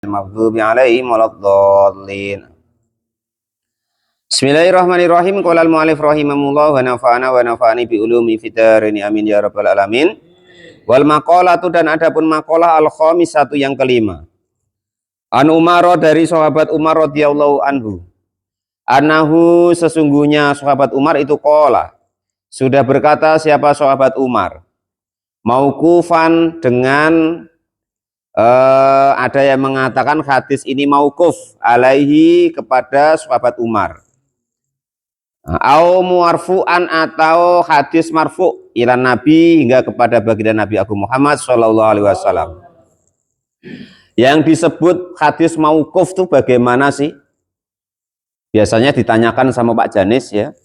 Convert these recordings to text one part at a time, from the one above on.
Maghdubi alaihim waladdallin. Bismillahirrahmanirrahim. Qala al-mu'allif rahimahullah wa nafa'ani bi ulumi fitarini amin ya rabbal alamin. Wal maqalatu, dan adapun maqalah al-khamisatu yang kelima. An Umar, dari sahabat Umar radhiyallahu anhu. Anahu, sesungguhnya sahabat Umar itu qala, sudah berkata siapa sahabat Umar, mauqufan, dengan ada yang mengatakan hadis ini mauquf alaihi, kepada sahabat Umar, au muarfu'an, atau hadis marfu' ila Nabi, hingga kepada baginda Nabi Agung Muhammad sallallahu alaihi wasallam. Yang disebut hadis mauquf itu bagaimana sih? Biasanya ditanyakan sama Pak Janis ya.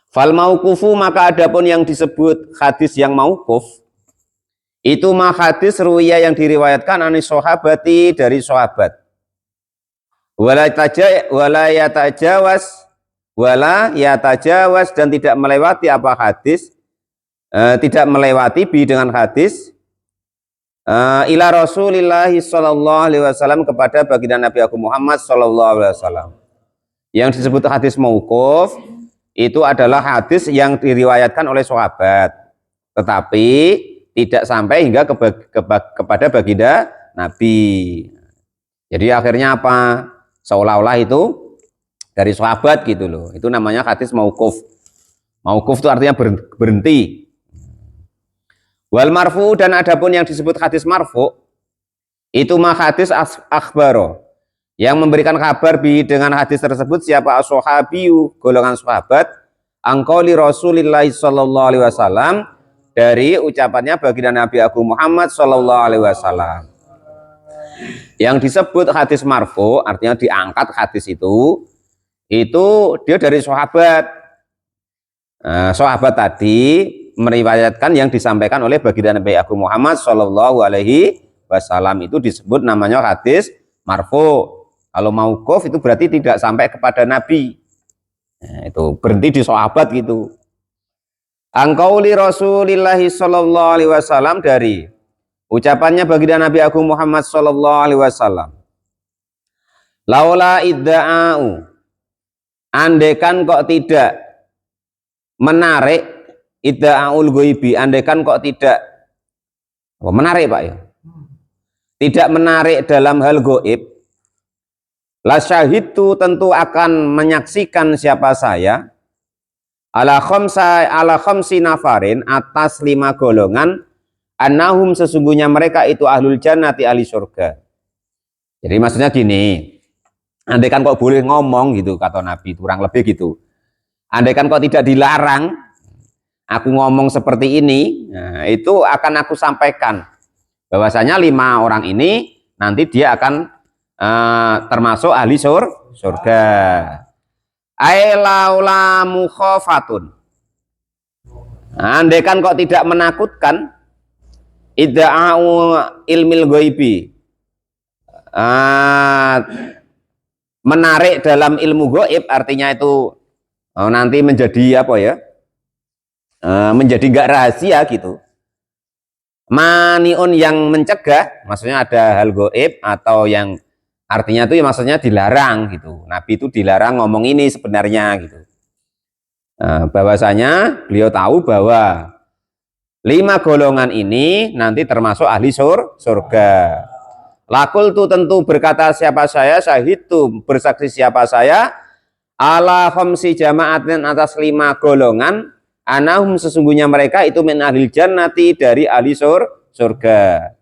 Fal mauqufu, maka adapun yang disebut hadis yang mauquf itu mah hadis ruwiyah yang diriwayatkan anis sahabati, dari sahabat. Wala yatajawaz, dan tidak melewati apa hadis, tidak melewati bi dengan hadis, ila Rasulillah sallallahu alaihi wasallam, kepada baginda Nabi Agung Muhammad sallallahu alaihi wasallam. Yang disebut hadis mauquf itu adalah hadis yang diriwayatkan oleh sahabat, tetapi tidak sampai hingga kepada baginda Nabi. Jadi akhirnya apa? Seolah-olah itu dari sahabat gitu loh. Itu namanya hadis mauquf. Mauquf itu artinya berhenti. Wal marfu, dan adapun yang disebut hadis marfu itu mah hadis akhbaro, yang memberikan kabar bi dengan hadis tersebut siapa as-sahabiyu, golongan sahabat, angqali Rasulillah sallallahu alaihi wasallam, dari ucapannya baginda Nabi Agung Muhammad sallallahu alaihi wasallam. Yang disebut hadis marfu artinya diangkat hadis itu dia dari sahabat. Sahabat tadi meriwayatkan yang disampaikan oleh baginda Nabi Agung Muhammad sallallahu alaihi wasallam, itu disebut namanya hadis marfu. Kalau mauquf itu berarti tidak sampai kepada Nabi. Itu berhenti di sahabat gitu. Angqauli Rasulillah sallallahu alaihi wasallam, dari ucapannya baginda Nabi Agung Muhammad sallallahu alaihi wasallam. Laula idda'u, andekan kok tidak menarik, idda'ul ghaibi, andekan kok tidak menarik Pak ya, tidak menarik dalam hal gaib, la syahidtu, tentu akan menyaksikan siapa saya, ala khamsi nafarin, atas 5 golongan, annahum, sesungguhnya mereka itu ahlul jannati, ahli surga. Jadi maksudnya gini, andaikan kok boleh ngomong gitu, kata Nabi, kurang lebih gitu. Andaikan kok tidak dilarang aku ngomong seperti ini, nah, itu akan aku sampaikan bahwasanya 5 orang ini nanti dia akan termasuk ahli surga. Ailaula mukhafatun, andaikan kok tidak menakutkan, idda'u ilmil ghaibi, menarik dalam ilmu gaib, artinya itu nanti menjadi apa ya, menjadi enggak rahasia gitu. Maniun, yang mencegah, maksudnya ada hal gaib atau yang artinya itu ya maksudnya dilarang gitu. Nabi itu dilarang ngomong ini sebenarnya gitu. Bahwasanya beliau tahu bahwa 5 golongan ini nanti termasuk ahli surga. Lakul tu, tentu berkata siapa saya, syahid tu, bersaksi siapa saya, ala khamsi jama'atin, atas 5 golongan, anahum, sesungguhnya mereka itu min ahlil jannati, dari ahli surga.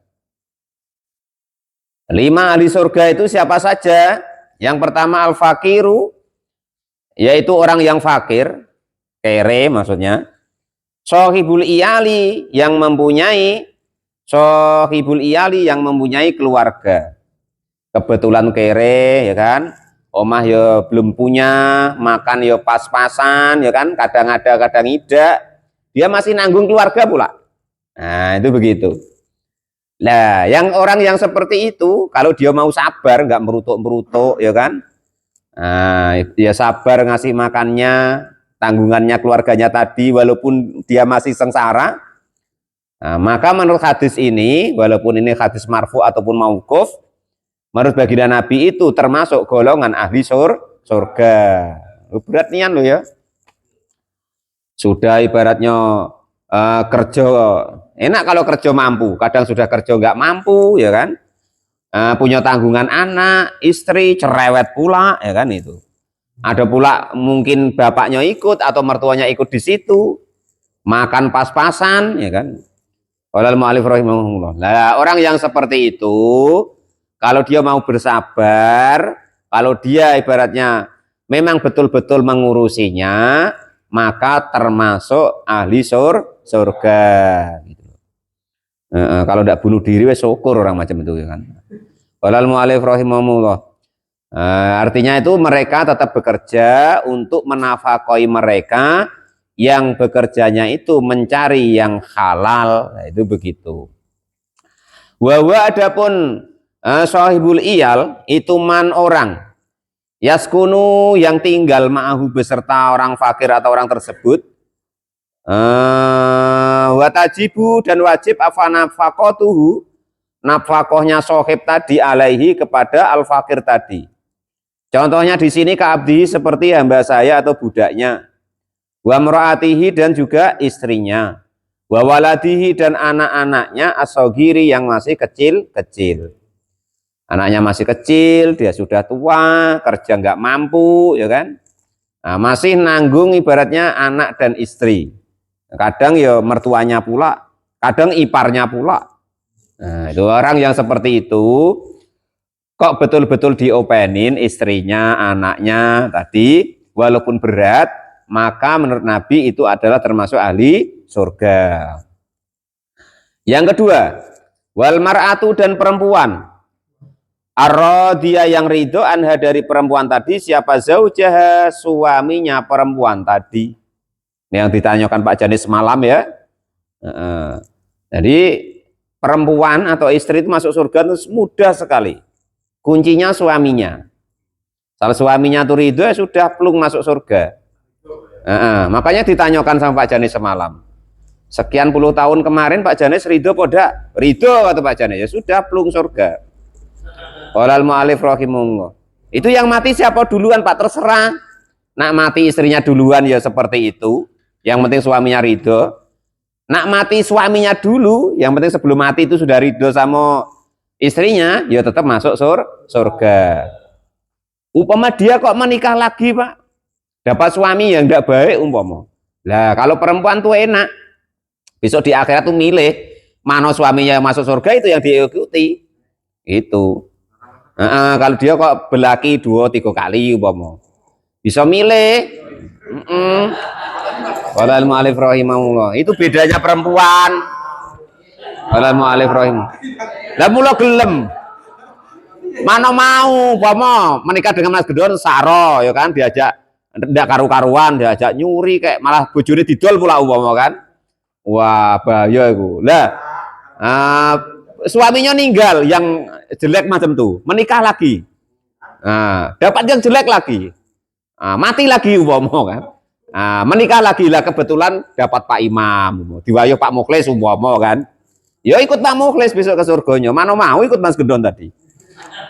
5 ahli surga itu siapa saja? Yang pertama al-fakiru, yaitu orang yang fakir, kere maksudnya. Sohibul iyali, yang mempunyai keluarga. Kebetulan kere ya kan, omah ya belum punya, makan ya pas-pasan ya kan, kadang ada kadang tidak, dia masih nanggung keluarga pula. Nah itu begitu. Nah, yang orang yang seperti itu, kalau dia mau sabar, nggak merutuk-merutuk, ya kan? Nah, dia sabar ngasih makannya, tanggungannya keluarganya tadi, walaupun dia masih sengsara. Nah, maka menurut hadis ini, walaupun ini hadis marfu ataupun mauquf, menurut baginda Nabi itu termasuk golongan ahli surga. Berat nian lo ya. Sudah ibaratnya kerja enak kalau kerja mampu, kadang sudah kerja nggak mampu ya kan, punya tanggungan anak, istri, cerewet pula ya kan itu. Ada pula mungkin bapaknya ikut atau mertuanya ikut di situ, makan pas-pasan ya kan. Walal mu'alif rahimahullah. Nah, orang yang seperti itu kalau dia mau bersabar, kalau dia ibaratnya memang betul-betul mengurusinya, maka termasuk ahli surga gitu. Kalau tidak bunuh diri wes syukur orang macam itu ya kan. Walal mu'alif rahimahullah. Artinya itu mereka tetap bekerja untuk menafkahi mereka yang bekerjanya itu mencari yang halal. Nah, itu begitu. Wawa adapun sahibul iyal itu man orang yaskunu yang tinggal ma'ahu beserta orang fakir atau orang tersebut, watajibu dan wajib afanafaqatuhu nafkahnya sohib tadi alaihi kepada al fakir tadi. Contohnya di sini ka'abdi seperti hamba saya atau budaknya, wa mraatihi dan juga istrinya, wa waladihi dan anak-anaknya as-saghiri yang masih kecil-kecil. Anaknya masih kecil, dia sudah tua, kerja nggak mampu, ya kan? Nah, masih nanggung ibaratnya anak dan istri. Kadang ya mertuanya pula, kadang iparnya pula. Nah, itu orang yang seperti itu, kok betul-betul diopenin istrinya, anaknya tadi, walaupun berat, maka menurut Nabi itu adalah termasuk ahli surga. Yang kedua, wal mar'atu dan perempuan. Ar-radiyah yang ridho anha dari perempuan tadi, siapa zaujaha suaminya perempuan tadi. Ini yang ditanyakan Pak Janis semalam ya. Jadi perempuan atau istri itu masuk surga itu mudah sekali. Kuncinya suaminya. Kalau suaminya itu ridho ya sudah plung masuk surga. Makanya ditanyakan sama Pak Janis semalam. Sekian puluh tahun kemarin Pak Janis ridho poda? Ridho kata Pak Janis, ya sudah plung surga. Walal mu'alif rahimahullah. Itu yang mati siapa duluan Pak, terserah. Nak mati istrinya duluan ya seperti itu. Yang penting suaminya ridho. Nak mati suaminya dulu, yang penting sebelum mati itu sudah ridho sama istrinya, ya tetap masuk surga. Umpama dia kok menikah lagi Pak, dapat suami yang tidak baik umpama. Lah kalau perempuan tuh enak, besok di akhirat tuh milih mana suaminya masuk surga itu yang diikuti. Itu. Kalau dia kok berlaki 2-3 kali umpama, bisa milih. Walal mu'alif rahimahullah. Itu bedanya perempuan. Walal mu'alif rahimahullah. Lah mula gelem. Mana mau umpama menikah dengan Mas Gendon saro ya kan, diajak ndak karu-karuan, diajak nyuri kayak malah bojone didol pula umpama kan. Wah, bahaya iku. Lah suaminya ninggal yang jelek macam tuh, menikah lagi. Dapat yang jelek lagi. Mati lagi umpama kan. Menikah lagi lah kebetulan dapat Pak Imam, diwayuh Pak Mukhlis umpama kan. Ya ikut Pak Mukhlis besok ke surganya. Mana mau ikut Mas Gendon tadi.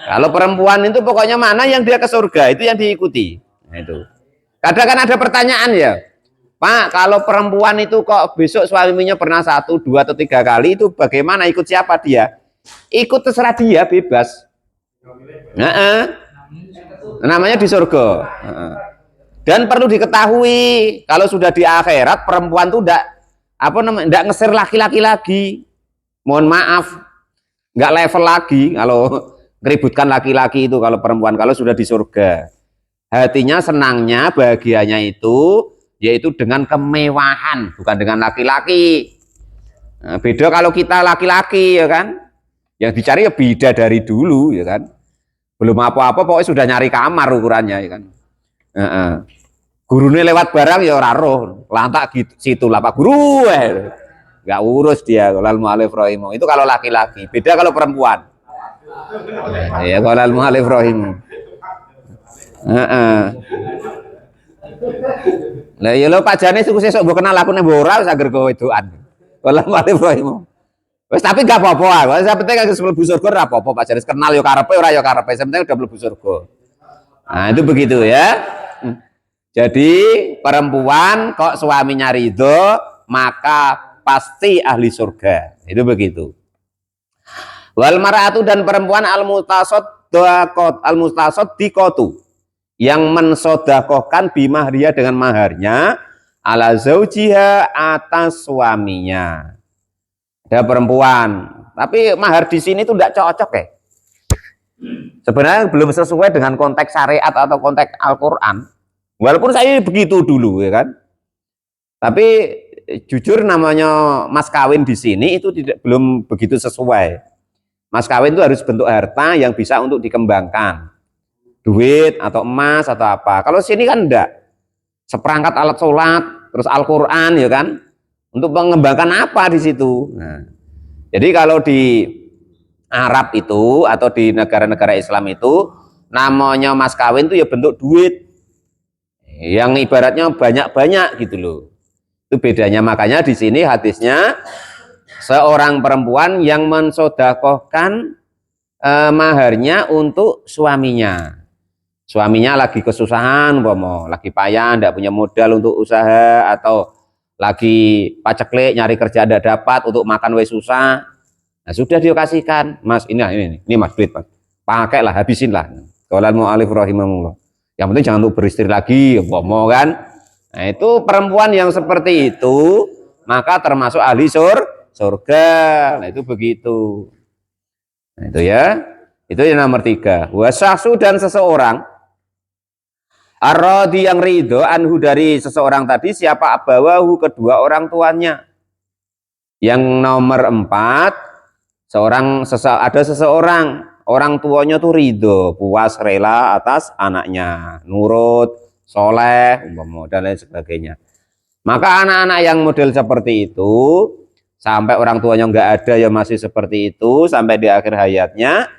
Kalau perempuan itu pokoknya mana yang dia ke surga itu yang diikuti. Nah, itu. Kadang kan ada pertanyaan ya, Pak, kalau perempuan itu kok besok suaminya pernah 1, 2, atau 3 kali itu bagaimana, ikut siapa dia? Ikut terserah dia, bebas. Namanya di surga. Dan perlu diketahui kalau sudah di akhirat perempuan tuh enggak ngeser laki-laki lagi. Mohon maaf, enggak level lagi kalau meributkan laki-laki itu kalau perempuan kalau sudah di surga. Hatinya senangnya, bahagianya itu yaitu dengan kemewahan, bukan dengan laki-laki. Nah, beda kalau kita laki-laki ya kan. Yang dicari ya bidadari dulu ya kan. Belum apa-apa pokoknya sudah nyari kamar ukurannya ya kan. Gurunya lewat barang ya ora roh, lantak gitu situ lah Pak Guru. Enggak urus dia walal mu'alif rahimah. Itu kalau laki-laki. Beda kalau perempuan. Ya walal mu'alif rahimah. Lah ya lo Pak Janis iku sesuk mbok kenal aku nek mbok ora wis anger kowe wedokan. Walal mu'alif rahimah. Wes tapi gak apa-apa, wes penting kan mlebu surga ora apa-apa, Pak Jaris kenal yo karepe ora yo karepe, penting udah mlebu surga. Nah, itu begitu ya. Jadi perempuan kok suaminya ridho, maka pasti ahli surga. Itu begitu. Wal mar'atu dan perempuan al-mustasaddaqatu yang mensodakohkan bimahriya dengan maharnya ala zaujiha atas suaminya. Ada perempuan, tapi mahar di sini tuh tidak cocok ya. Sebenarnya belum sesuai dengan konteks syariat atau konteks Al-Quran. Walaupun saya begitu dulu ya kan. Tapi jujur namanya mas kawin di sini itu belum begitu sesuai. Mas kawin itu harus bentuk harta yang bisa untuk dikembangkan. Duit atau emas atau apa. Kalau sini kan enggak. Seperangkat alat sholat, terus Al-Quran ya kan. Untuk mengembangkan apa di situ? Nah, jadi kalau di Arab itu atau di negara-negara Islam itu namanya mas kawin itu ya bentuk duit yang ibaratnya banyak-banyak gitu loh. Itu bedanya. Makanya di sini hadisnya seorang perempuan yang mensodakohkan maharnya untuk suaminya. Suaminya lagi kesusahan, lagi payah, tidak punya modal untuk usaha atau lagi paceklik nyari kerja tidak dapat untuk makan wes susah. Nah, sudah dia kasihkan, Mas, ini Mas duit, Mas. Pakailah, habisinlah. Qala al-mu'allif rahimahullah. Yang penting jangan untuk beristri lagi, kan. Nah, itu perempuan yang seperti itu, maka termasuk ahli surga. Nah, itu begitu. Nah, itu ya. Itu yang nomor 3. Wasahsu dan seseorang ar-radhi yang ridho anhu dari seseorang tadi, siapa abawahu kedua orang tuanya. Yang nomor 4, ada seseorang orang tuanya tuh ridho, puas, rela atas anaknya, nurut, soleh, dan lain sebagainya. Maka anak-anak yang model seperti itu, sampai orang tuanya nggak ada ya masih seperti itu sampai di akhir hayatnya,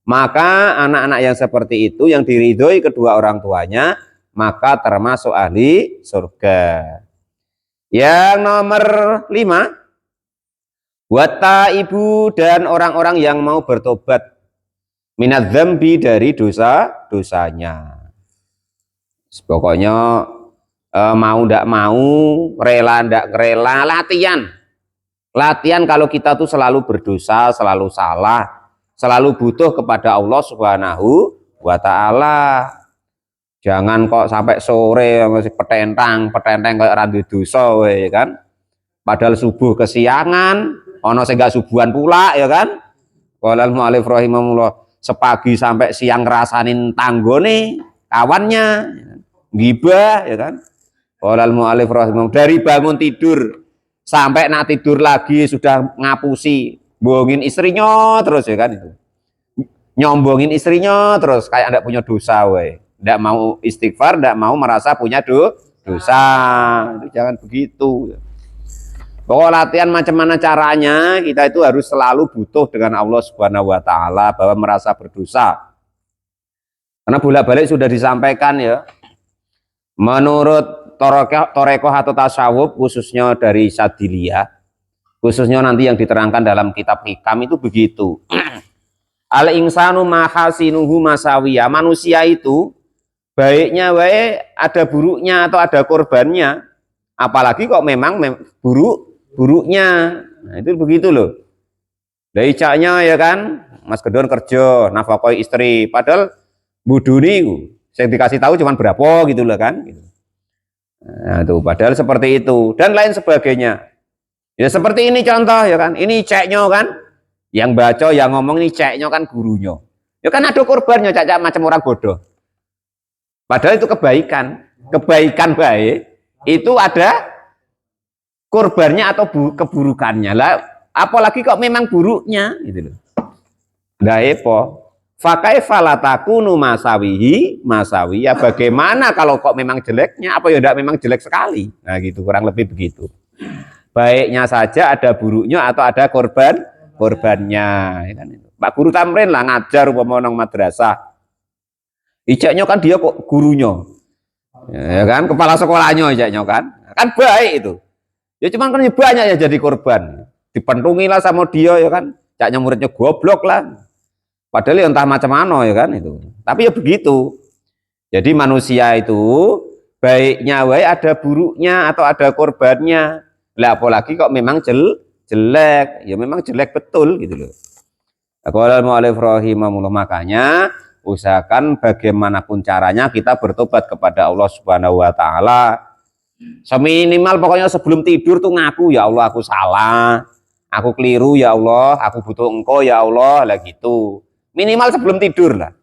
maka anak-anak yang seperti itu yang diridhoi kedua orang tuanya, maka termasuk ahli surga. Yang nomor 5, wata ibu dan orang-orang yang mau bertobat minat dzambi dari dosa-dosanya. Pokoknya mau ndak mau, rela ndak rela, latihan kalau kita tuh selalu berdosa, selalu salah, selalu butuh kepada Allah Subhanahu wa ta'ala. Jangan kok sampai sore masih petentang kayak randu dosa ya kan. Padahal subuh kesiangan, ono sing gak subuhan pula ya kan. Qala al-mu'allif rahimahullah, sepagi sampai siang ngerasanin tanggone kawannya, gibah ya kan. Qala al-mu'allif rahimahullah, dari bangun tidur sampai nak tidur lagi sudah ngapusi, bohongin istrinya terus ya kan itu. Nyombongin istrinya terus kayak enggak punya dosa we. Tidak mau istighfar, tidak mau merasa punya dosa. Itu jangan begitu. Pokoknya latihan macam mana caranya, kita itu harus selalu butuh dengan Allah Subhanahu wa ta'ala bahwa merasa berdosa. Karena bolak-balik sudah disampaikan ya. Menurut Torekoh atau tasawuf, khususnya dari Sadiliyah, khususnya nanti yang diterangkan dalam kitab Hikam itu begitu. Al-insanu mahasinuhu masawiyah. Manusia itu baiknya ada buruknya atau ada korbannya, apalagi kok memang buruknya. Nah, itu begitu loh. Dari caknya ya kan, Mas Gedon kerja nafkoi istri, padahal buduni saya dikasih tahu cuma berapa gitu loh kan. Nah, itu padahal seperti itu dan lain sebagainya. Ya seperti ini contoh ya kan, ini ceknya kan, yang baca yang ngomong ini ceknya kan gurunya. Ya kan ada korbannya, cak macam orang bodoh. Padahal itu kebaikan baik itu ada korbannya atau keburukannya lah. Apalagi kok memang buruknya gitu loh. Daepo fakai falatakunu masawiya, bagaimana kalau kok memang jeleknya, apa ya tidak memang jelek sekali. Nah gitu, kurang lebih begitu. Baiknya saja ada buruknya atau ada korbannya ya kan itu. Pak Guru Tamrin lah ngajar umpama nang madrasah. Ijaknya kan dia kok gurunya, ya kan, kepala sekolahnya ijaknya kan baik itu. Ya cuman kan banyak ya jadi korban. dipentungi lah sama dia ya kan, caknya muridnya goblok lah, padahal ya entah macam mana ya kan itu, tapi ya begitu. Jadi manusia itu baiknya wae ada buruknya atau ada korbannya lah, apalagi kok memang jelek ya memang jelek betul gitu loh. Qala al-mu'allif rahimahullah, makanya usahakan bagaimanapun caranya kita bertobat kepada Allah Subhanahu wa taala. Seminimal pokoknya sebelum tidur tuh ngaku, ya Allah aku salah, aku keliru ya Allah, aku butuh Engkau ya Allah lah gitu. Minimal sebelum tidur lah.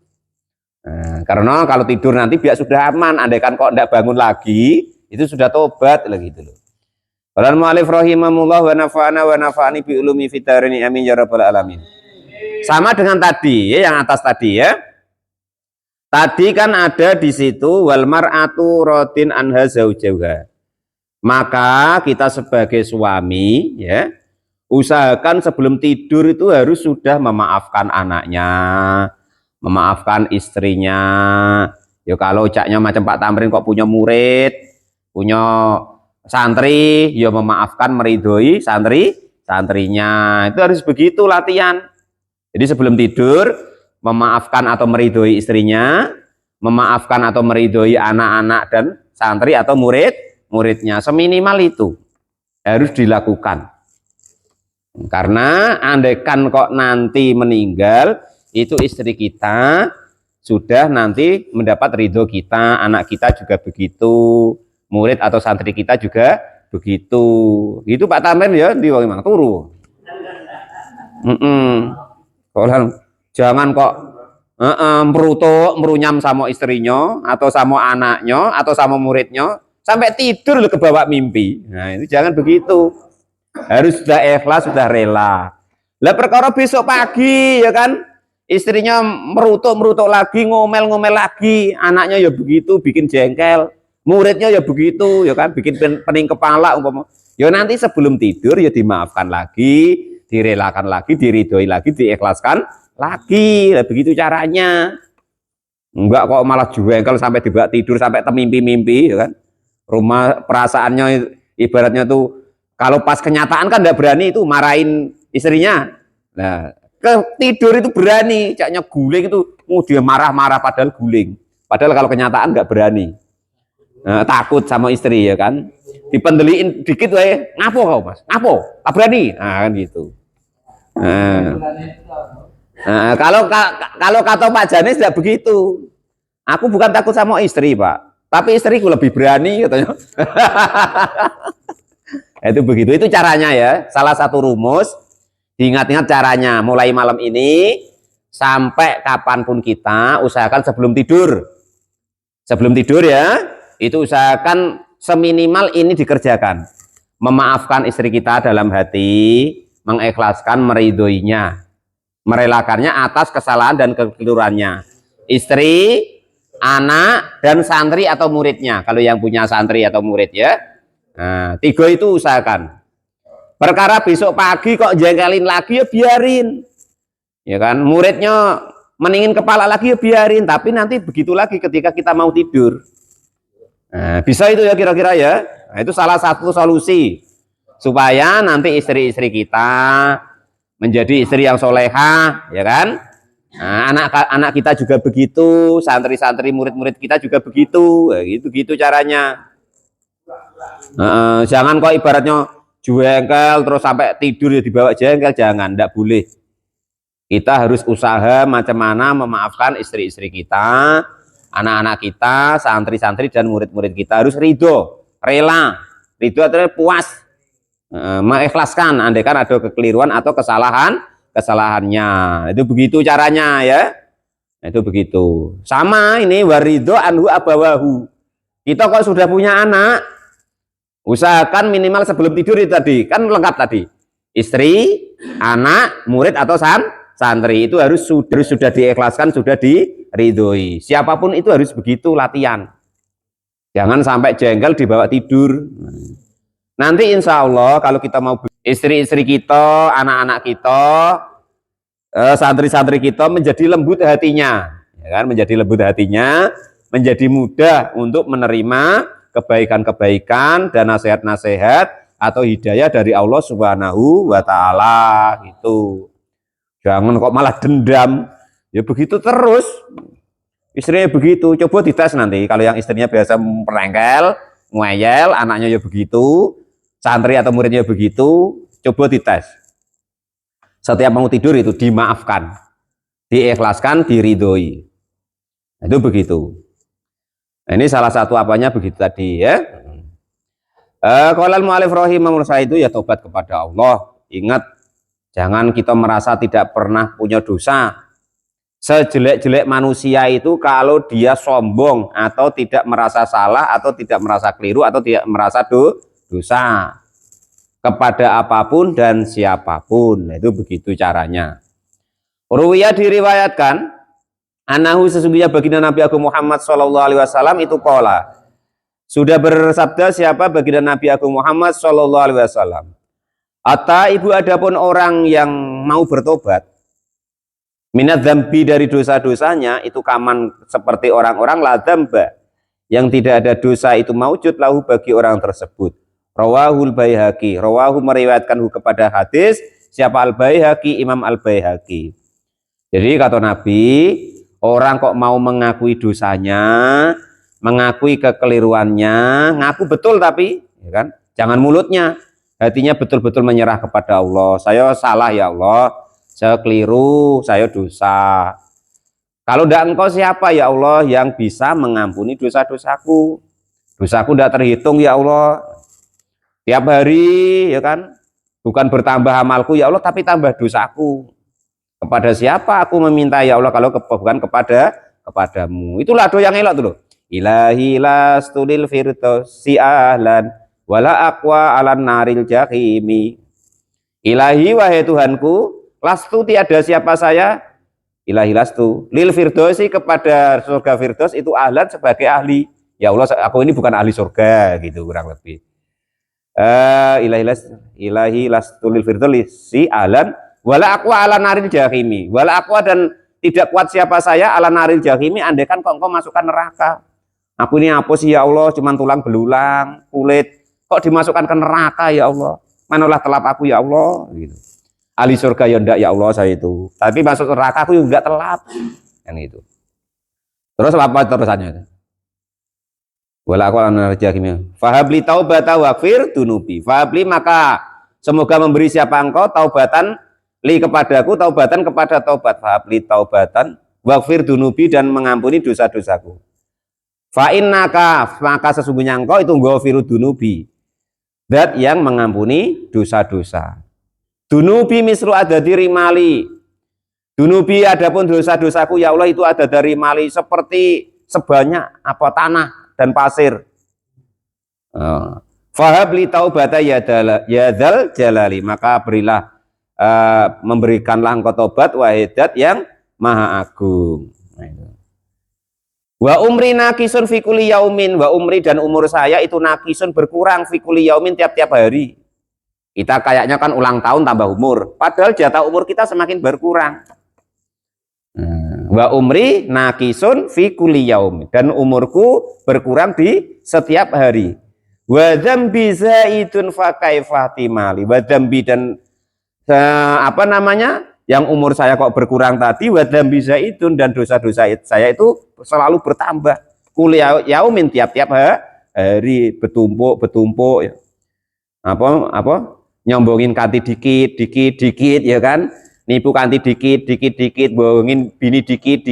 Nah, karena kalau tidur nanti biar sudah aman, andaikan kok tidak bangun lagi itu sudah tobat lah gitu loh. Qala al-mu'allif rahimahullah wa nafa'ana wa nafa'ani bi ulumi fitarini amin ya rabbal alamin. Sama dengan tadi ya, yang atas tadi ya. Tadi kan ada di situ wal mar'atu radin anha zaujaha. Maka kita sebagai suami ya, usahakan sebelum tidur itu harus sudah memaafkan anaknya, memaafkan istrinya. Ya kalau caknya macam Pak Tamrin kok punya murid, punya santri, ya memaafkan, meridhoi santrinya. Itu harus begitu latihan. Jadi sebelum tidur memaafkan atau meridhoi istrinya, memaafkan atau meridhoi anak-anak dan santri atau muridnya, seminimal itu harus dilakukan. Karena andaikan kok nanti meninggal, itu istri kita sudah nanti mendapat ridho kita, anak kita juga begitu, murid atau santri kita juga begitu. Itu Pak Tamrin ya di Wong turu. Jangan kok merunyam sama istrinya atau sama anaknya atau sama muridnya sampai tidur ke bawah mimpi. Nah itu jangan begitu, harus sudah ikhlas, sudah rela. Lah perkara besok pagi ya kan istrinya merutuk lagi, ngomel lagi, anaknya ya begitu, bikin jengkel, muridnya ya begitu ya kan, bikin pening kepala umpama. Ya nanti sebelum tidur ya dimaafkan lagi, direlakan lagi, diridhoi lagi, diikhlaskan lagi. Lah begitu caranya. Enggak kok malah jengkel sampai dibawa tidur sampai temimpi-mimpi ya kan. Rumah perasaannya ibaratnya tuh kalau pas kenyataan kan enggak berani itu marahin istrinya. Nah, ke tidur itu berani, caknya guling itu dia marah-marah padahal guling. Padahal kalau kenyataan enggak berani. Nah, takut sama istri ya kan. Dipendeliin dikit wae, ngapo kau Mas? Ngapo? Tak berani. Nah, kan gitu. Nah, kalau kata Pak Janis tidak begitu. Aku bukan takut sama istri, Pak, tapi istriku lebih berani katanya. Itu begitu, itu caranya ya. Salah satu rumus, diingat-ingat caranya. Mulai malam ini sampai kapanpun kita usahakan sebelum tidur. Sebelum tidur ya, itu usahakan seminimal ini dikerjakan. Memaafkan istri kita dalam hati, mengikhlaskan, meridhoinya, merelakannya atas kesalahan dan kekeliruannya. Istri, anak, dan santri atau muridnya. Kalau yang punya santri atau murid ya. Nah, 3 itu usahakan. Perkara besok pagi kok jengkelin lagi ya biarin. Ya kan, muridnya meningin kepala lagi ya biarin. Tapi nanti begitu lagi ketika kita mau tidur. Nah, bisa itu ya kira-kira ya. Nah, itu salah satu solusi supaya nanti istri-istri kita menjadi istri yang solehah, ya kan? Nah, anak-anak kita juga begitu, santri-santri murid-murid kita juga begitu, ya, gitu caranya. Jangan kok ibaratnya jengkel terus sampai tidur ya dibawa jengkel, jangan, tidak boleh. Kita harus usaha macam mana memaafkan istri-istri kita, anak-anak kita, santri-santri dan murid-murid kita harus ridho, rela, ridho artinya puas, mengikhlaskan andaikan ada kekeliruan atau kesalahannya. Itu begitu caranya ya. Itu begitu. Sama ini waridho anhu abawahu. Kita kok sudah punya anak, usahakan minimal sebelum tidur itu tadi kan lengkap tadi. Istri, anak, murid atau santri itu harus sudah diikhlaskan, sudah diridhoi. Siapapun itu harus begitu latihan. Jangan sampai jengkel dibawa tidur. Nanti insya Allah kalau kita mau istri-istri kita, anak-anak kita, santri-santri kita menjadi lembut hatinya, ya kan? Menjadi lembut hatinya, menjadi mudah untuk menerima kebaikan-kebaikan dan nasihat-nasihat atau hidayah dari Allah Subhanahu wa taala gitu. Jangan kok malah dendam. Ya begitu terus. Istrinya begitu, coba dites nanti. Kalau yang istrinya biasa merengkel, ngeyel, anaknya ya begitu, santri atau muridnya begitu, coba dites. Setiap mau tidur itu dimaafkan, diikhlaskan, diridhoi. Itu begitu. Nah, ini salah satu apanya begitu tadi ya. Qala al-mu'allif rahimahullah, itu ya tobat kepada Allah. Ingat, jangan kita merasa tidak pernah punya dosa. Sejelek-jelek manusia itu kalau dia sombong atau tidak merasa salah atau tidak merasa keliru atau tidak merasa dosa kepada apapun dan siapapun. Nah, itu begitu caranya. Ruwiyah diriwayatkan, anahu sesungguhnya baginda Nabi Agung Muhammad SAW itu qala, sudah bersabda siapa baginda Nabi Agung Muhammad SAW, Ata ibu adapun orang yang mau bertobat minat dzambi dari dosa-dosanya itu kaman seperti orang-orang la dzamba yang tidak ada dosa itu maujud lahu bagi orang tersebut. Rawahul Baihaqi, rawahu meriwayatkan kepada hadis siapa Al-Baihaqi, Imam Al-Baihaqi. Jadi kata Nabi, orang kok mau mengakui dosanya, mengakui kekeliruannya, ngaku betul tapi ya kan, jangan mulutnya, hatinya betul-betul menyerah kepada Allah. Saya salah ya Allah, saya keliru, saya dosa. Kalau tidak engkau siapa ya Allah yang bisa mengampuni dosa-dosaku? Dosaku tidak terhitung ya Allah. Tiap hari ya kan, bukan bertambah amalku ya Allah, tapi tambah dosaku. Kepada siapa aku meminta ya Allah kalau bukan kepadamu? Itulah doa yang elok tuh. Ilahi lastulil firdausi ahlan wala aqwa alan naril jahimi. Ilahi wahai Tuhanku, lastu tiada siapa saya, ilahi lastu lil firdausi kepada surga firdaus itu ahlan sebagai ahli. Ya Allah, aku ini bukan ahli surga gitu kurang lebih. Ilahi lastu lil firdausi ahlan wala aqwa ala naril jahimi. Wala aqwa dan tidak kuat siapa saya ala naril jahimi, andaikan kau masukkan neraka. Aku ini apa sih ya Allah, cuman tulang belulang, kulit, kok dimasukkan ke neraka ya Allah. Manalah telap aku ya Allah gitu. Ahli surga ya ndak ya Allah saya itu. Tapi masuk neraka aku juga telap. Yang itu. Terus apa terusannya itu? Wala aku ala jahimi. Fahabli taubata waghfir dunubi. Fahabli maka semoga memberi siapa engkau taubatan li kepadaku, taubatan kepada taubat. Fahabli taubatan waghfir dunubi dan mengampuni dosa-dosaku. Fa innaka maka sesungguhnya engkau itu ghafiru dunubi. Zat yang mengampuni dosa-dosa. Dunubi misru ada diri mali. Dunubi adapun dosa-dosaku ya Allah itu ada dari mali seperti sebanyak apa tanah dan pasir. Fahabli taubata ya dzal jalali, maka berilah memberikanlah engkau taubat wahai zat yang maha agung. Wa umri nakisun fi kulli yaumin, wa umri dan umur saya itu nakisun berkurang fi kulli yaumin tiap-tiap hari. Kita kayaknya kan ulang tahun tambah umur, padahal jatah umur kita semakin berkurang. Wa umri nakisun fi kulli yaumin, dan umurku berkurang di setiap hari. Wa dzambi zaidun fa kaifa timali, wa dzambi dan apa namanya? Yang umur saya kok berkurang tadi, wa dzambi zaidun dan dosa-dosa saya itu selalu bertambah. Kulli yaumin tiap-tiap hari betumpuk ya. Apa? Nyombongin kanti dikit ya kan, nipu kanti dikit, bohongin bini dikit,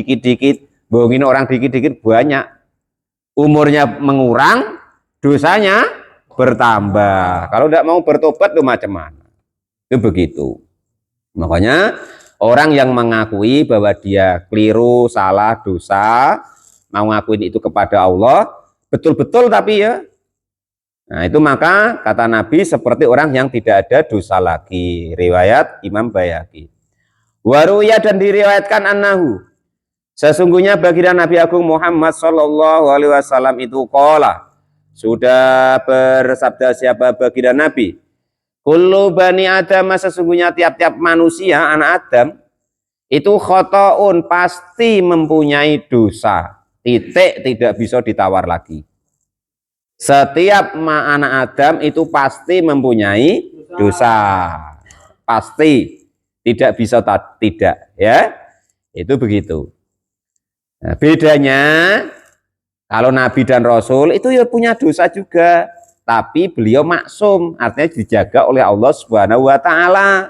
bohongin orang dikit banyak. Umurnya mengurang, dosanya bertambah. Kalau tidak mau bertobat tuh macam mana? Itu begitu. Makanya orang yang mengakui bahwa dia keliru, salah, dosa, mau ngakuin itu kepada Allah, betul-betul tapi ya. Nah itu maka kata Nabi seperti orang yang tidak ada dosa lagi. Riwayat Imam Baihaqi. Waruya dan diriwayatkan annahu, sesungguhnya baginda Nabi Agung Muhammad SAW itu qala, sudah bersabda siapa baginda Nabi, kullu bani Adam, sesungguhnya tiap-tiap manusia anak Adam itu khotoun pasti mempunyai dosa, titik, tidak bisa ditawar lagi. Setiap anak Adam itu pasti mempunyai dosa. Pasti. Tidak bisa tidak, ya. Itu begitu. Nah, bedanya kalau Nabi dan Rasul itu ya punya dosa juga, tapi beliau maksum, artinya dijaga oleh Allah Subhanahu wa taala.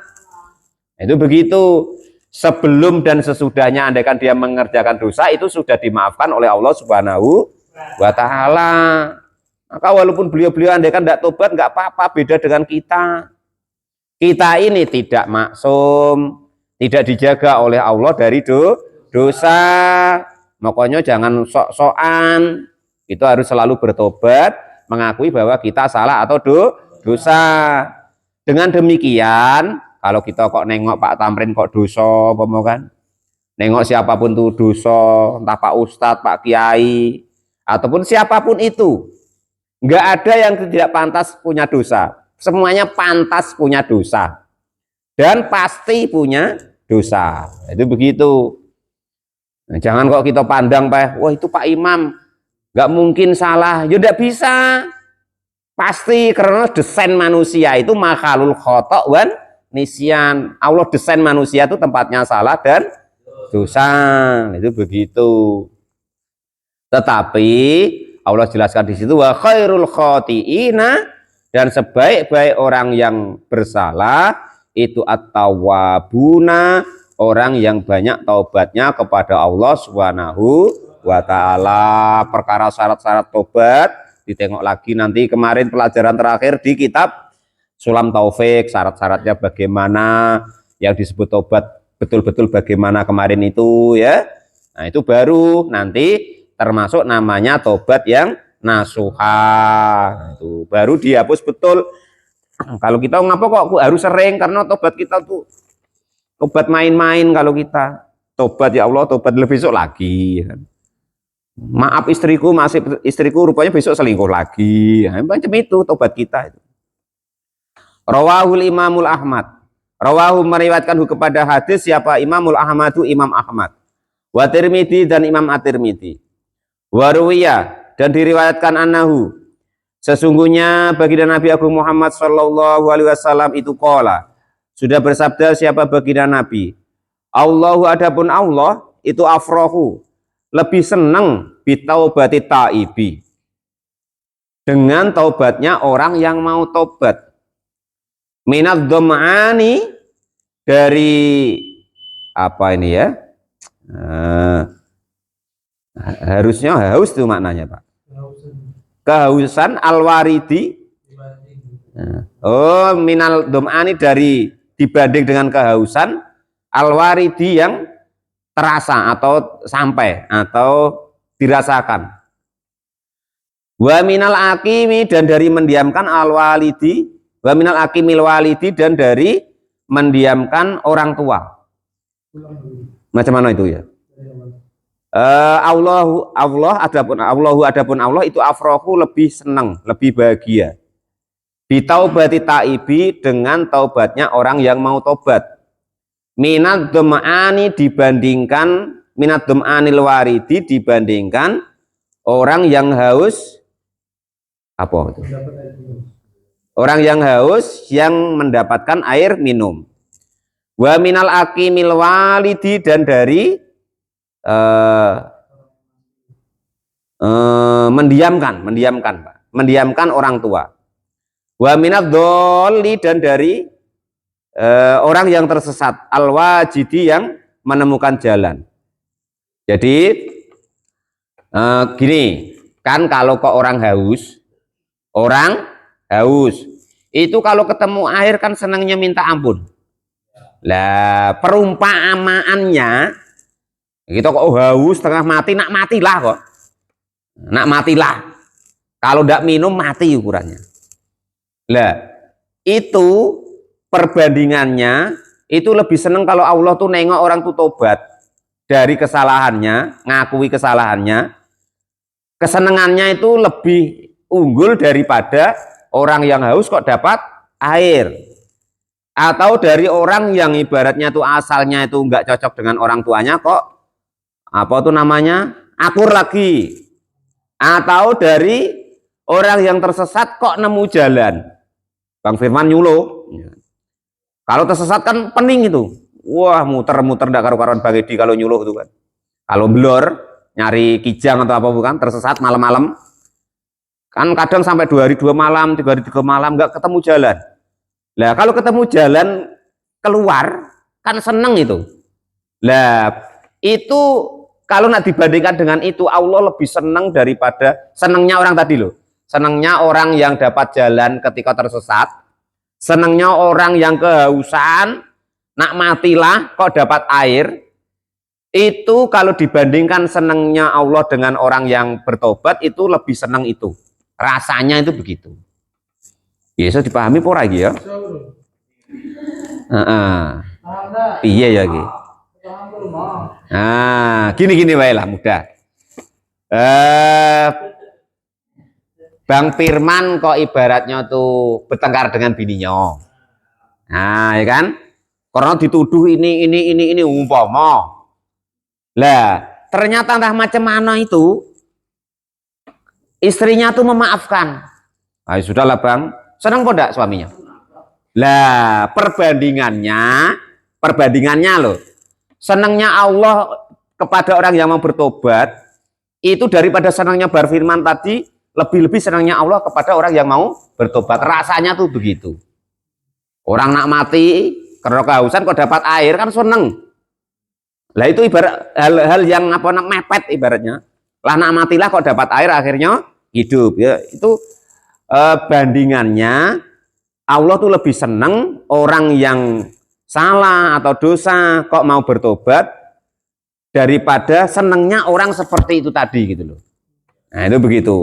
Itu begitu. Sebelum dan sesudahnya andaikan dia mengerjakan dosa itu sudah dimaafkan oleh Allah Subhanahu wa taala. Maka walaupun beliau-beliau andaikan tidak tobat nggak apa-apa, beda dengan kita. Kita ini tidak maksum, tidak dijaga oleh Allah dari dosa. Makanya jangan sok-sokan. Itu harus selalu bertobat, mengakui bahwa kita salah atau dosa. Dengan demikian, kalau kita kok nengok Pak Tamrin kok dosa, kan? Nengok siapapun tuh dosa, entah Pak Ustadz, Pak Kiai, ataupun siapapun itu, nggak ada yang tidak pantas punya dosa. Semuanya pantas punya dosa dan pasti punya dosa. Itu begitu. Nah, jangan kok kita pandang Pak, wah itu Pak Imam nggak mungkin salah. Ya tidak bisa. Pasti karena desain manusia itu makhlul khotok wan nisyan. Allah desain manusia itu tempatnya salah dan dosa. Itu begitu. Tetapi Allah jelaskan di situ wa khairul khotiina, dan sebaik-baik orang yang bersalah itu at-tawwabuna, orang yang banyak taubatnya kepada Allah Subhanahu wa taala. Perkara syarat-syarat tobat ditengok lagi nanti, kemarin pelajaran terakhir di kitab Sulam Taufik, syarat-syaratnya bagaimana, yang disebut tobat betul-betul bagaimana kemarin itu, ya. Nah, itu baru nanti termasuk namanya tobat yang nasuha, itu baru dihapus betul. Kalau kita ngapa kok harus sering, karena tobat kita tuh tobat main-main. Kalau kita tobat ya Allah, tobat besok lagi, maaf istriku, masih istriku rupanya besok selingkuh lagi, macam itu tobat kita itu. Rawahul Imamul Ahmad, rawahu meriwayatkan kepada hadis siapa? Imamul Ahmadu, Imam Ahmad, wa Tirmidzi, dan Imam At-Tirmidzi, wa ruwiya, dan diriwayatkan annahu, sesungguhnya baginda Nabi Agung Muhammad sallallahu alaihi wasallam itu qala, sudah bersabda siapa baginda Nabi, Allahu, adapun Allah itu afrahu, lebih senang bitaubati taibi, dengan taubatnya orang yang mau taubat, minad dham'ani, dari apa ini ya, harusnya haus itu maknanya Pak, kehausan alwaridi. Oh, minal domani, dari dibanding dengan kehausan alwaridi yang terasa atau sampai atau dirasakan. Wa minal akimi, dan dari mendiamkan alwalidi, wa minal akimil walidi, dan dari mendiamkan orang tua. Macam mana itu ya? Allahu adapun Allah itu afrohu, lebih senang, lebih bahagia, bitaubati taibi, dengan taubatnya orang yang mau taubat, minad dham'ani, dibandingkan minad dham'anil waridi, dibandingkan orang yang haus, apa itu? Orang yang haus yang mendapatkan air minum. Wa minal akimil walidi, dan dari mendiamkan Pak, mendiamkan orang tua. Wa minadh dhalli, dan dari orang yang tersesat, al-wajidi, yang menemukan jalan. Jadi gini kan, kalau kok orang haus itu kalau ketemu air kan senangnya minta ampun. Lah perumpamaannya kita kok haus tengah mati, nak matilah kok, nak matilah, kalau tidak minum mati ukurannya. Lah itu perbandingannya, itu lebih seneng kalau Allah tuh nengok orang tuh tobat dari kesalahannya, ngakui kesalahannya, kesenangannya itu lebih unggul daripada orang yang haus kok dapat air, atau dari orang yang ibaratnya tuh asalnya itu nggak cocok dengan orang tuanya kok apa tuh namanya akur lagi, atau dari Orang yang tersesat kok nemu jalan. Bang Firman nyuluh. Kalau tersesat kan pening itu. Wah, muter-muter ndak karu-karuan Bang Edi kalau nyuluh itu kan. Kalau blor, nyari kijang atau apa bukan, tersesat malam-malam. Kan kadang sampai 2 hari 2 malam, 3 hari 3 malam nggak ketemu jalan. Lah kalau ketemu jalan keluar, kan seneng itu. Lah itu kalau nak dibandingkan dengan itu, Allah lebih seneng daripada senengnya orang tadi loh. Senengnya orang yang dapat jalan ketika tersesat, senengnya orang yang kehausan, nak matilah kok dapat air. Itu kalau dibandingkan senengnya Allah dengan orang yang bertobat, itu lebih seneng itu. Rasanya itu begitu. Biasa dipahami pora lagi ya. Iya ya gitu. Nah, gini baiklah mudah. Bang Firman kok ibaratnya tuh bertengkar dengan bininya. Nah, ya kan? Karena dituduh ini umpama. Lah, ternyata entah macam mana itu istrinya tuh memaafkan. Ah, sudahlah Bang, senang kok enggak suaminya? Lah, perbandingannya loh. Senangnya Allah kepada orang yang mau bertobat itu daripada senangnya Bar Firman tadi, lebih-lebih senangnya Allah kepada orang yang mau bertobat. Rasanya tuh begitu. Orang nak mati karena kehausan kok dapat air kan seneng. Lah itu ibarat hal-hal yang apa nak mepet ibaratnya. Lah nak matilah kok dapat air akhirnya hidup ya. Itu bandingannya Allah tuh lebih seneng orang yang salah atau dosa kok mau bertobat daripada senengnya orang seperti itu tadi gitu loh. Nah itu begitu.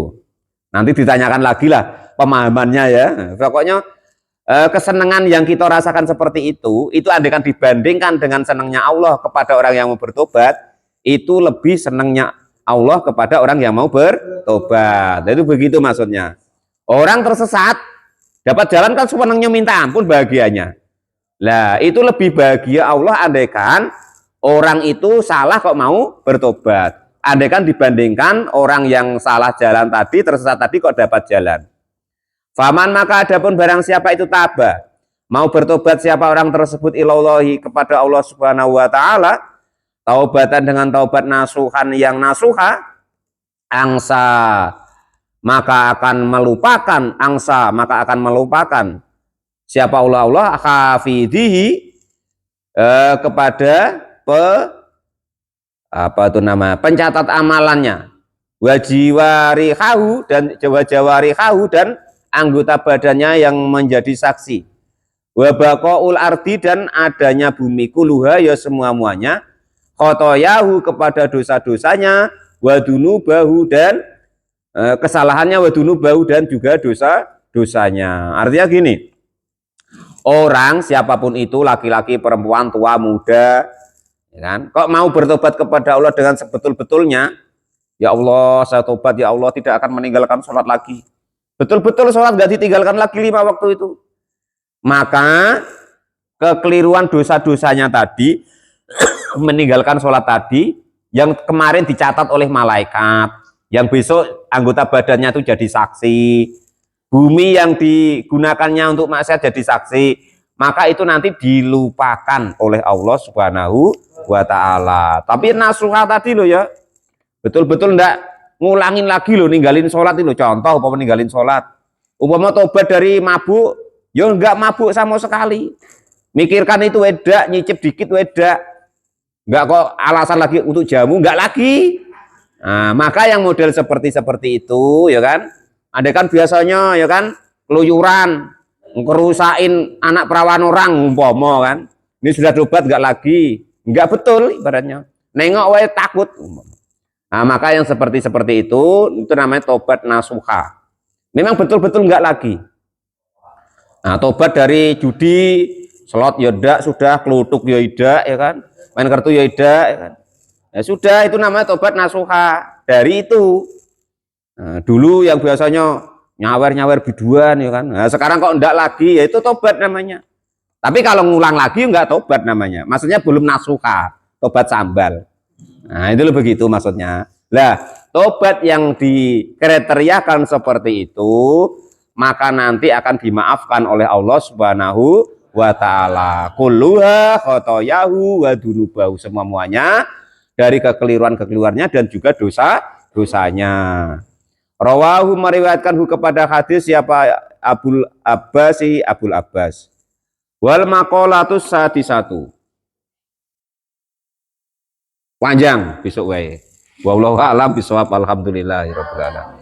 Nanti ditanyakan lagi lah pemahamannya ya. Pokoknya kesenangan yang kita rasakan seperti itu andaikan dibandingkan dengan senangnya Allah kepada orang yang mau bertobat, itu lebih senangnya Allah kepada orang yang mau bertobat. Itu begitu maksudnya. Orang tersesat dapat jalan kan sewenangnya minta ampun bahagianya. Lah itu lebih bahagia Allah andaikan orang itu salah kok mau bertobat. Andaikan dibandingkan orang yang salah jalan tadi, tersesat tadi kok dapat jalan. Faman maka adapun barang siapa itu tabah, mau bertobat siapa orang tersebut ilallahi kepada Allah Subhanahu wa taala, taubatan dengan taubat nasuhan yang nasuha, angsa maka akan melupakan siapa Allah hafidihi kepada pencatat amalannya, wajiwarihahu dan jawarihahu dan anggota badannya yang menjadi saksi, wabaqaul ardi dan adanya bumi kuluha ya semua-muanya, khotoyahu kepada dosa-dosanya, wadunubahu dan kesalahannya, wadunubahu dan juga dosa-dosanya. Artinya gini, orang siapapun itu, laki-laki, perempuan, tua, muda, ya kan, kok mau bertobat kepada Allah dengan sebetul-betulnya, ya Allah saya tobat ya Allah tidak akan meninggalkan sholat lagi, betul-betul sholat gak ditinggalkan lagi 5 waktu itu, maka kekeliruan dosa-dosanya tadi meninggalkan sholat tadi yang kemarin dicatat oleh malaikat, yang besok anggota badannya itu jadi saksi, bumi yang digunakannya untuk maksiat jadi saksi, maka itu nanti dilupakan oleh Allah Subhanahu wa taala. Tapi nasuha tadi loh ya, betul-betul ndak ngulangin lagi loh ninggalin sholat itu. Contoh umpama ninggalin sholat, umpama tobat dari mabuk, ya nggak mabuk sama sekali, mikirkan itu wedak, nyicip dikit wedak, nggak kok alasan lagi untuk jamu, nggak lagi. Nah, maka yang model seperti itu ya kan, ada kan biasanya ya kan keluyuran, ngerusain anak perawan orang umpama kan, ini sudah tobat nggak lagi, nggak betul ibaratnya, nengok wae takut. Nah maka yang seperti itu namanya tobat nasuha, memang betul-betul nggak lagi. Nah tobat dari judi, slot yodak sudah, kelutuk yodak ya kan, main kartu yodak ya kan, ya sudah, itu namanya tobat nasuha. Dari itu dulu yang biasanya nyawer biduan ya kan, nah, sekarang kok enggak lagi, ya itu tobat namanya. Tapi kalau ngulang lagi enggak tobat namanya, maksudnya belum nasuha, tobat sambal. Nah itu begitu maksudnya. Lah tobat yang dikriteriakan seperti itu, maka nanti akan dimaafkan oleh Allah Subhanahu wa ta'ala. Kulluha khotoyahu wa dunubahu, semuanya dari kekeliruan-kekeliruannya dan juga dosa-dosanya. Rawahu, meriwayatkan kepada hadis siapa? Abul Abbas. Wal maqalatus sadisatu. Panjang besok wae. Wallahu a'lam bishawab. Alhamdulillahirabbil alamin.